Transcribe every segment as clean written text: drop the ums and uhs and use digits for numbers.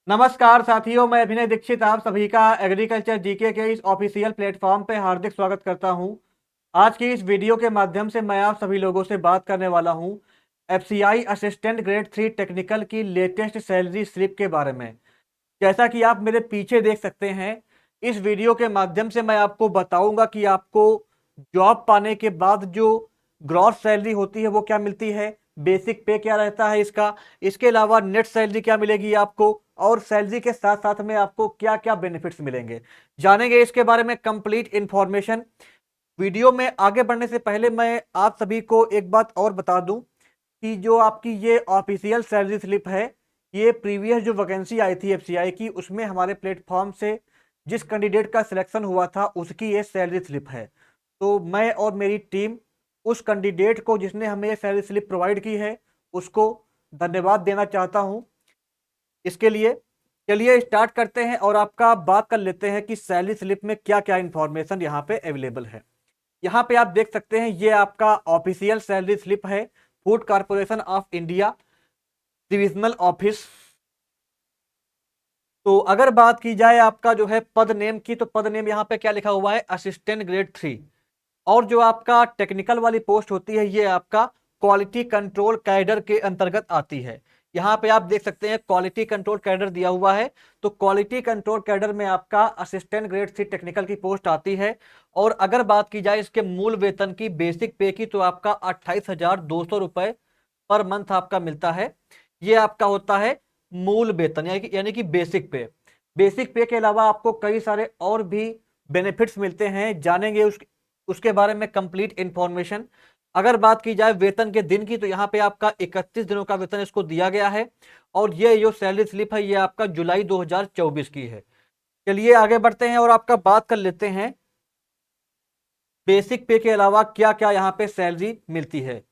नमस्कार साथियों, मैं अभिनय दीक्षित आप सभी का एग्रीकल्चर जीके के इस ऑफिशियल प्लेटफॉर्म पे हार्दिक स्वागत करता हूं। आज की इस वीडियो के माध्यम से मैं आप सभी लोगों से बात करने वाला हूं एफसीआई असिस्टेंट ग्रेड 3 टेक्निकल की लेटेस्ट सैलरी स्लिप के बारे में। जैसा कि आप मेरे पीछे देख सकते हैं, इस वीडियो के माध्यम से मैं आपको बताऊंगा कि आपको जॉब पाने के बाद जो ग्रॉस सैलरी होती है वो क्या मिलती है, बेसिक पे क्या रहता है इसका, इसके अलावा नेट सैलरी क्या मिलेगी आपको, और सैलरी के साथ साथ में आपको क्या क्या बेनिफिट्स मिलेंगे, जानेंगे इसके बारे में कंप्लीट इंफॉर्मेशन। वीडियो में आगे बढ़ने से पहले मैं आप सभी को एक बात और बता दूं कि जो आपकी ये ऑफिशियल सैलरी स्लिप है, ये प्रीवियस जो वैकेंसी आई थी एफसीआई की, उसमें हमारे प्लेटफॉर्म से जिस कैंडिडेट का सिलेक्शन हुआ था उसकी ये सैलरी स्लिप है। तो मैं और मेरी टीम उस कैंडिडेट को जिसने हमें ये सैलरी स्लिप प्रोवाइड की है उसको धन्यवाद देना चाहता हूं। इसके लिए चलिए स्टार्ट करते हैं और आपका बात कर लेते हैं कि सैलरी स्लिप में क्या क्या इंफॉर्मेशन यहाँ पे अवेलेबल है। यहाँ पे आप देख सकते हैं ये आपका ऑफिशियल सैलरी स्लिप है, food corporation of India divisional office. तो अगर बात की जाए आपका जो है पद नेम की, तो पद नेम यहाँ पे क्या लिखा हुआ है, असिस्टेंट ग्रेड 3। और जो आपका टेक्निकल वाली पोस्ट होती है ये आपका क्वालिटी कंट्रोल कैडर के अंतर्गत आती है। यहाँ पे आप देख सकते हैं क्वालिटी कंट्रोल कैडर दिया हुआ है। तो क्वालिटी कंट्रोल कैडर में आपका असिस्टेंट ग्रेड 3 टेक्निकल की पोस्ट आती है। और अगर बात की जाए इसके मूल वेतन की, बेसिक पे की, तो आपका 28,200 रुपए पर मंथ आपका मिलता है। ये आपका होता है मूल वेतन यानी कि बेसिक पे। बेसिक पे के अलावा आपको कई सारे और भी बेनिफिट्स मिलते हैं, जानेंगे उसके बारे में कंप्लीट इंफॉर्मेशन। अगर बात की जाए वेतन के दिन की, तो यहाँ पे आपका 31 दिनों का वेतन इसको दिया गया है। और ये जो सैलरी स्लिप है ये आपका जुलाई 2024 की है। चलिए आगे बढ़ते हैं और आपका बात कर लेते हैं बेसिक पे के अलावा क्या क्या यहाँ पे सैलरी मिलती है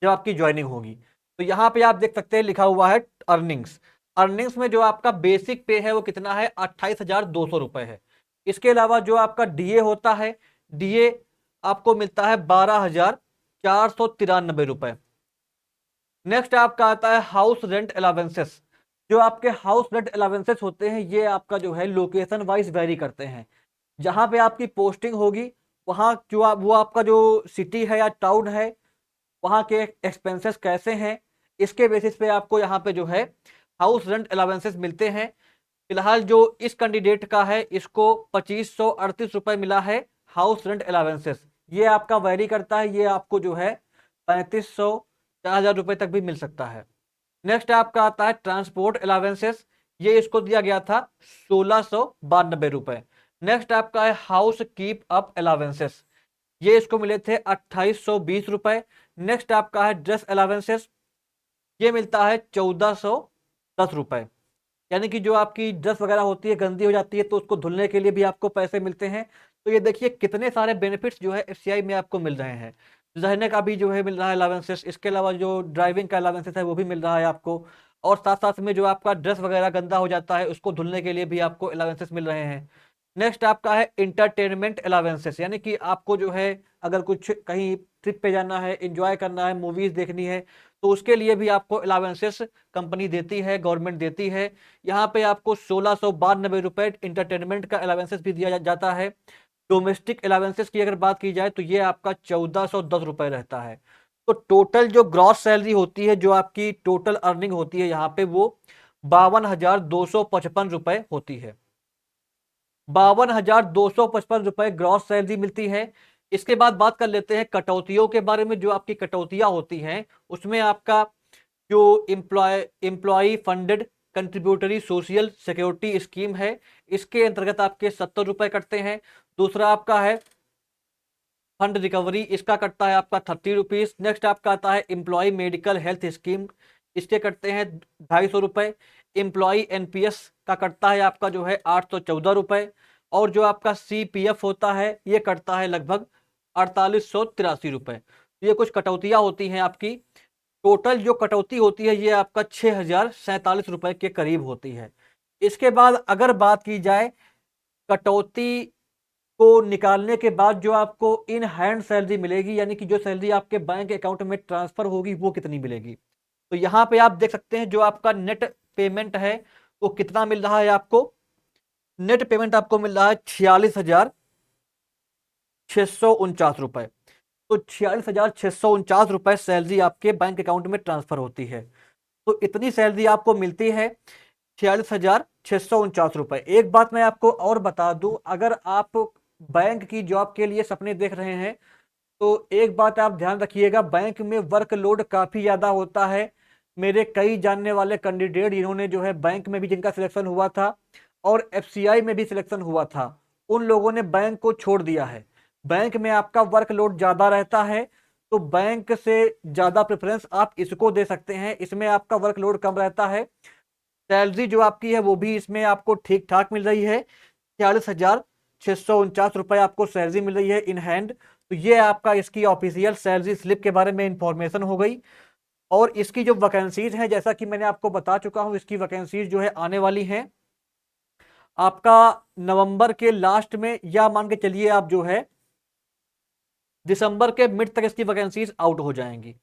जब आपकी ज्वाइनिंग होगी। तो यहाँ पे आप देख सकते हैं लिखा हुआ है अर्निंग्स। अर्निंग्स में जो आपका बेसिक पे है वो कितना है, 28,200 रुपए है। इसके अलावा जो आपका डीए होता है, डीए आपको मिलता है 12,493 रुपए। नेक्स्ट आपका आता है हाउस रेंट अलावेंसेस। जो आपके हाउस रेंट अलावेंसेस होते हैं ये आपका जो है लोकेशन वाइज वेरी करते हैं। जहां पे आपकी पोस्टिंग होगी वहां जो वो आपका जो सिटी है या टाउन है, वहां के एक्सपेंसेस कैसे हैं, इसके बेसिस पे आपको यहाँ पे जो है हाउस रेंट अलावेंसेस मिलते हैं। फिलहाल जो इस कैंडिडेट का है इसको 2538 रुपए मिला है हाउस रेंट अलावेंसेस। ये आपका वेरी करता है, ये आपको जो है 3500 4000 रुपए तक भी मिल सकता है। नेक्स्ट आपका आता है ट्रांसपोर्ट अलावेंसेस। ये इसको दिया गया था 1692 रुपए। नेक्स्ट आपका है हाउस कीप अप अलावेंसेस। ये इसको मिले थे 2820 रुपए। नेक्स्ट आपका है ड्रेस अलावेंसेस। ये मिलता है 1410 रुपए। यानी कि जो आपकी ड्रेस वगैरह होती है गंदी हो जाती है तो उसको धुलने के लिए भी आपको पैसे मिलते हैं। तो ये देखिए कितने सारे बेनिफिट्स जो है एफसीआई में आपको मिल रहे हैं। रहने का भी जो है मिल रहा है अलावेंसेस, इसके अलावा जो ड्राइविंग का अलावेंसेस है वो भी मिल रहा है आपको। और साथ साथ में जो आपका ड्रेस वगैरह गंदा हो जाता है उसको धुलने के लिए भी आपको अलावेंसेस मिल रहे हैं। नेक्स्ट आपका है इंटरटेनमेंट अलावेंसेस, यानी कि आपको जो है अगर कुछ कहीं ट्रिप पे जाना है, एंजॉय करना है, मूवीज देखनी है, तो उसके लिए भी आपको अलावेंसेस कंपनी देती है, गवर्नमेंट देती है। यहाँ पे आपको 1692 रुपए इंटरटेनमेंट का अलावेंसेस भी दिया जाता है। डोमेस्टिक अलावेंसेस की अगर बात की जाए तो ये आपका 1410 रुपए रहता है। तो टोटल जो ग्रॉस सैलरी होती है, जो आपकी टोटल अर्निंग होती है यहाँ पे, वो 52,255 रुपए होती है। 52,255 रुपए ग्रॉस सैलरी मिलती है। इसके बाद बात कर लेते हैं कटौतियों के बारे में। जो आपकी कटौतियां होती हैं उसमें आपका जो employ funded contributory social security scheme है, इसके अंतर्गत आपके 70 रुपए कटते हैं। दूसरा आपका है फंड रिकवरी, इसका कटता है आपका 30 रुपीज। नेक्स्ट आपका आता है एम्प्लॉय मेडिकल हेल्थ स्कीम, इसके कटते हैं 250 रुपए। एम्प्लॉय एनपीएस का कटता है आपका जो है 814 रुपए। और जो आपका सीपीएफ होता है ये कटता है लगभग 4883 रुपए। तो ये कुछ कटौतियां होती हैं आपकी। टोटल जो कटौती होती है ये आपका 6047 रुपए के करीब होती है। इसके बाद अगर बात की जाए कटौती को निकालने के बाद जो आपको इन हैंड सैलरी मिलेगी, यानी कि जो सैलरी आपके बैंक अकाउंट में ट्रांसफर होगी वो कितनी मिलेगी, तो यहां पे आप देख सकते हैं जो आपका नेट पेमेंट है तो कितना मिल रहा है आपको? नेट पेमेंट आपको मिल रहा है 46,649 रुपए। तो 46,649 रुपए सैलरी आपके बैंक अकाउंट में ट्रांसफर होती है। तो इतनी सैलरी आपको मिलती है, 46,649 रुपए। एक बात मैं आपको और बता दूं, अगर आप बैंक की जॉब के लिए सपने देख रहे हैं तो एक बात आप ध्यान रखिएगा, बैंक में वर्कलोड काफी ज्यादा होता है। मेरे कई जानने वाले कैंडिडेट जिन्होंने जो है बैंक में भी जिनका सिलेक्शन हुआ था और एफसीआई में भी सिलेक्शन हुआ था, उन लोगों ने बैंक को छोड़ दिया है। बैंक में आपका वर्कलोड ज्यादा रहता है, तो बैंक से ज्यादा प्रेफरेंस आप इसको दे सकते हैं, इसमें आपका वर्कलोड कम रहता है। सैलरी जो आपकी है वो भी इसमें आपको ठीक ठाक मिल रही है, 46,649 रुपए आपको सैलरी मिल रही है इन हैंड। तो ये आपका इसकी ऑफिशियल सैलरी स्लिप के बारे में इंफॉर्मेशन हो गई। और इसकी जो वैकेंसीज हैं, जैसा कि मैंने आपको बता चुका हूं, इसकी वैकेंसीज जो है आने वाली हैं आपका नवंबर के लास्ट में, या मान के चलिए आप जो है दिसंबर के मिड तक इसकी वैकेंसीज आउट हो जाएंगी।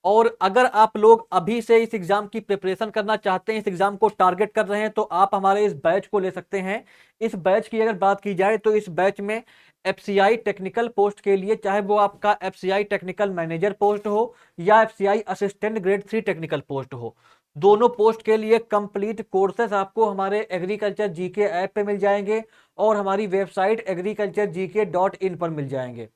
और अगर आप लोग अभी से इस एग्जाम की प्रिपरेशन करना चाहते हैं, इस एग्जाम को टारगेट कर रहे हैं, तो आप हमारे इस बैच को ले सकते हैं। इस बैच की अगर बात की जाए तो इस बैच में एफसीआई टेक्निकल पोस्ट के लिए, चाहे वो आपका एफसीआई टेक्निकल मैनेजर पोस्ट हो या FCI assistant grade 3 technical post हो, दोनों पोस्ट के लिए कंप्लीट कोर्सेस आपको हमारे एग्रीकल्चर जीके ऐप पे मिल जाएंगे और हमारी वेबसाइट agriculturegk.in पर मिल जाएंगे।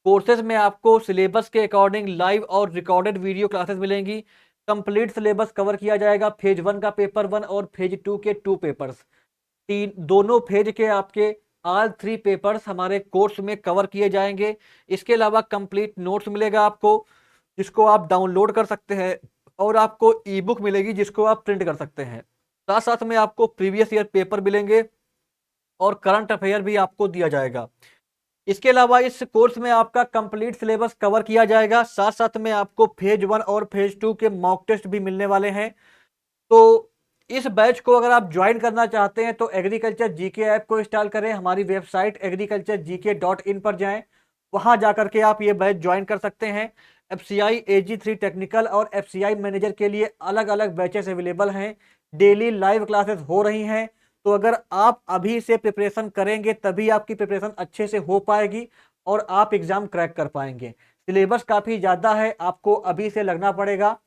कोर्सेज में आपको सिलेबस के अकॉर्डिंग लाइव और रिकॉर्डेड वीडियो क्लासेस मिलेंगी। कंप्लीट सिलेबस कवर किया जाएगा, फेज 1 का पेपर 1 और फेज 2 के 2 पेपर्स, तीन दोनों फेज के आपके ऑल 3 पेपर्स हमारे कोर्स में कवर किए जाएंगे। इसके अलावा कंप्लीट नोट्स मिलेगा आपको, जिसको आप डाउनलोड कर सकते हैं, और आपको ई बुक मिलेगी जिसको आप प्रिंट कर सकते हैं। साथ साथ में आपको प्रीवियस ईयर पेपर मिलेंगे और करंट अफेयर भी आपको दिया जाएगा। इसके अलावा इस कोर्स में आपका कंप्लीट सिलेबस कवर किया जाएगा, साथ साथ में आपको फेज 1 और फेज 2 के मॉक टेस्ट भी मिलने वाले हैं। तो इस बैच को अगर आप ज्वाइन करना चाहते हैं तो एग्रीकल्चर जीके ऐप को इंस्टॉल करें, हमारी वेबसाइट agriculturegk.in पर जाएं, वहां जाकर के आप ये बैच ज्वाइन कर सकते हैं। एफसीआई AG3 टेक्निकल और एफसीआई मैनेजर के लिए अलग अलग बैचेस अवेलेबल हैं, डेली लाइव क्लासेस हो रही हैं। तो अगर आप अभी से प्रिपरेशन करेंगे तभी आपकी प्रिपरेशन अच्छे से हो पाएगी और आप एग्जाम क्रैक कर पाएंगे। सिलेबस काफ़ी ज़्यादा है, आपको अभी से लगना पड़ेगा।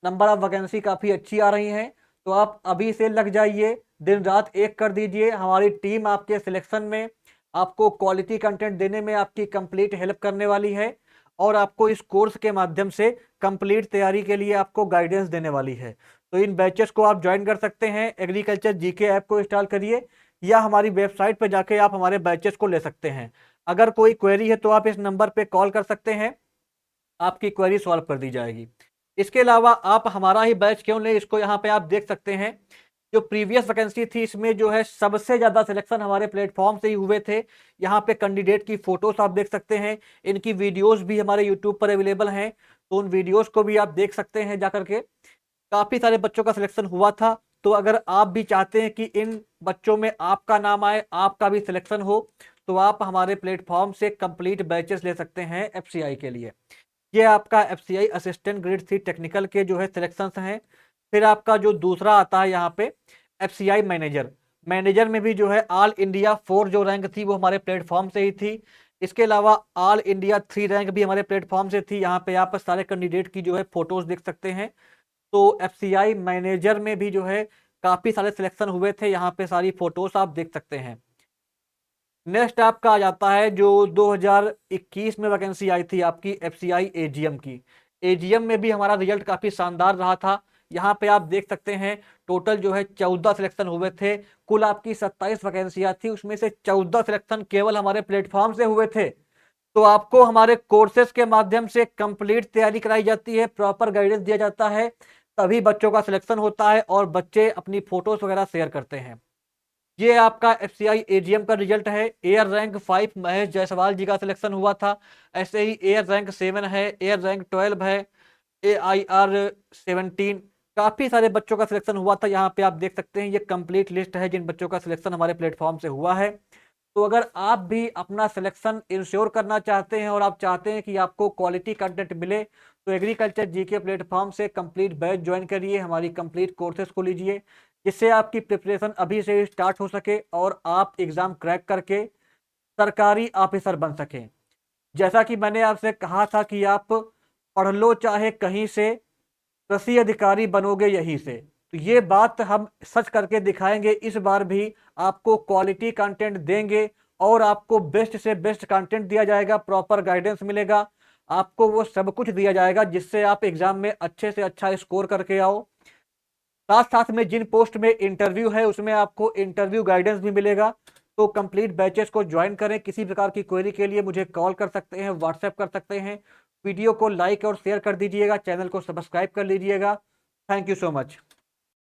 नंबर ऑफ वैकेंसी काफ़ी अच्छी आ रही हैं, तो आप अभी से लग जाइए, दिन रात एक कर दीजिए। हमारी टीम आपके सिलेक्शन में, आपको क्वालिटी कंटेंट देने में आपकी कंप्लीट हेल्प करने वाली है और आपको इस कोर्स के माध्यम से कंप्लीट तैयारी के लिए आपको गाइडेंस देने वाली है। तो इन बैचेस को आप ज्वाइन कर सकते हैं, एग्रीकल्चर जीके ऐप को इंस्टॉल करिए या हमारी वेबसाइट पर जाके आप हमारे बैचेस को ले सकते हैं। अगर कोई क्वेरी है तो आप इस नंबर पर कॉल कर सकते हैं, आपकी क्वेरी सॉल्व कर दी जाएगी। इसके अलावा आप हमारा ही बैच क्यों लें, इसको यहाँ पे आप देख सकते हैं। जो प्रीवियस वैकेंसी थी इसमें जो है सबसे ज्यादा सिलेक्शन हमारे प्लेटफॉर्म से ही हुए थे। यहाँ पे कैंडिडेट की फोटोज आप देख सकते हैं, इनकी वीडियोस भी हमारे यूट्यूब पर अवेलेबल हैं, तो उन वीडियोस को भी आप देख सकते हैं जाकर के। काफी सारे बच्चों का सिलेक्शन हुआ था, तो अगर आप भी चाहते हैं कि इन बच्चों में आपका नाम आए, आपका भी सिलेक्शन हो, तो आप हमारे प्लेटफॉर्म से कंप्लीट बैचेस ले सकते हैं एफसीआई के लिए। ये आपका एफसीआई असिस्टेंट ग्रेड 3 टेक्निकल के जो है सिलेक्शंस हैं। फिर आपका जो दूसरा आता है यहाँ पे एफसीआई मैनेजर, मैनेजर में भी जो है ऑल इंडिया 4 जो रैंक थी वो हमारे प्लेटफॉर्म से ही थी। इसके अलावा ऑल इंडिया 3 रैंक भी हमारे प्लेटफॉर्म से थी। यहाँ पे आप सारे कैंडिडेट की जो है फोटोज देख सकते हैं। तो एफसीआई मैनेजर में भी जो है काफी सारे सिलेक्शन हुए थे, यहाँ पे सारी फोटोज आप देख सकते हैं। नेक्स्ट आपका आ जाता है जो 2021 में वैकेंसी आई थी आपकी एफसीआई एजीएम की। एजीएम में भी हमारा रिजल्ट काफी शानदार रहा था। यहाँ पे आप देख सकते हैं टोटल जो है 14 सिलेक्शन हुए थे। कुल आपकी 27 वैकेंसियां थी, उसमें से 14 सिलेक्शन केवल हमारे प्लेटफॉर्म से हुए थे। तो आपको हमारे कोर्सेज के माध्यम से कंप्लीट तैयारी कराई जाती है, प्रॉपर गाइडेंस दिया जाता है, तभी बच्चों का सिलेक्शन होता है और बच्चे अपनी फोटोज वगैरह शेयर करते हैं। ये आपका एफसीआई एजीएम का रिजल्ट है। एयर रैंक 5 महेश जायसवाल जी का सिलेक्शन हुआ था। ऐसे ही एयर रैंक 7 है, एयर रैंक 12 है, AIR 17, काफी सारे बच्चों का सिलेक्शन हुआ था। यहाँ पे आप देख सकते हैं, ये कंप्लीट लिस्ट है जिन बच्चों का सिलेक्शन हमारे प्लेटफॉर्म से हुआ है। तो अगर आप भी अपना सिलेक्शन इंश्योर करना चाहते हैं और आप चाहते हैं कि आपको क्वालिटी कंटेंट मिले, तो एग्रीकल्चर जीके प्लेटफॉर्म से कंप्लीट बैच ज्वाइन करिए, हमारी कंप्लीट कोर्सेज को लीजिए। जिससे आपकी प्रिपरेशन अभी से स्टार्ट हो सके और आप एग्ज़ाम क्रैक करके सरकारी ऑफिसर बन सकें। जैसा कि मैंने आपसे कहा था कि आप पढ़ लो चाहे कहीं से, कृषि अधिकारी बनोगे यहीं से। तो ये बात हम सच करके दिखाएंगे। इस बार भी आपको क्वालिटी कंटेंट देंगे और आपको बेस्ट से बेस्ट कंटेंट दिया जाएगा, प्रॉपर गाइडेंस मिलेगा, आपको वो सब कुछ दिया जाएगा जिससे आप एग्जाम में अच्छे से अच्छा स्कोर करके आओ। साथ साथ में जिन पोस्ट में इंटरव्यू है उसमें आपको इंटरव्यू गाइडेंस भी मिलेगा। तो कंप्लीट बैचेस को ज्वाइन करें। किसी प्रकार की क्वेरी के लिए मुझे कॉल कर सकते हैं, व्हाट्सएप कर सकते हैं। वीडियो को लाइक और शेयर कर दीजिएगा, चैनल को सब्सक्राइब कर लीजिएगा। Thank you so much.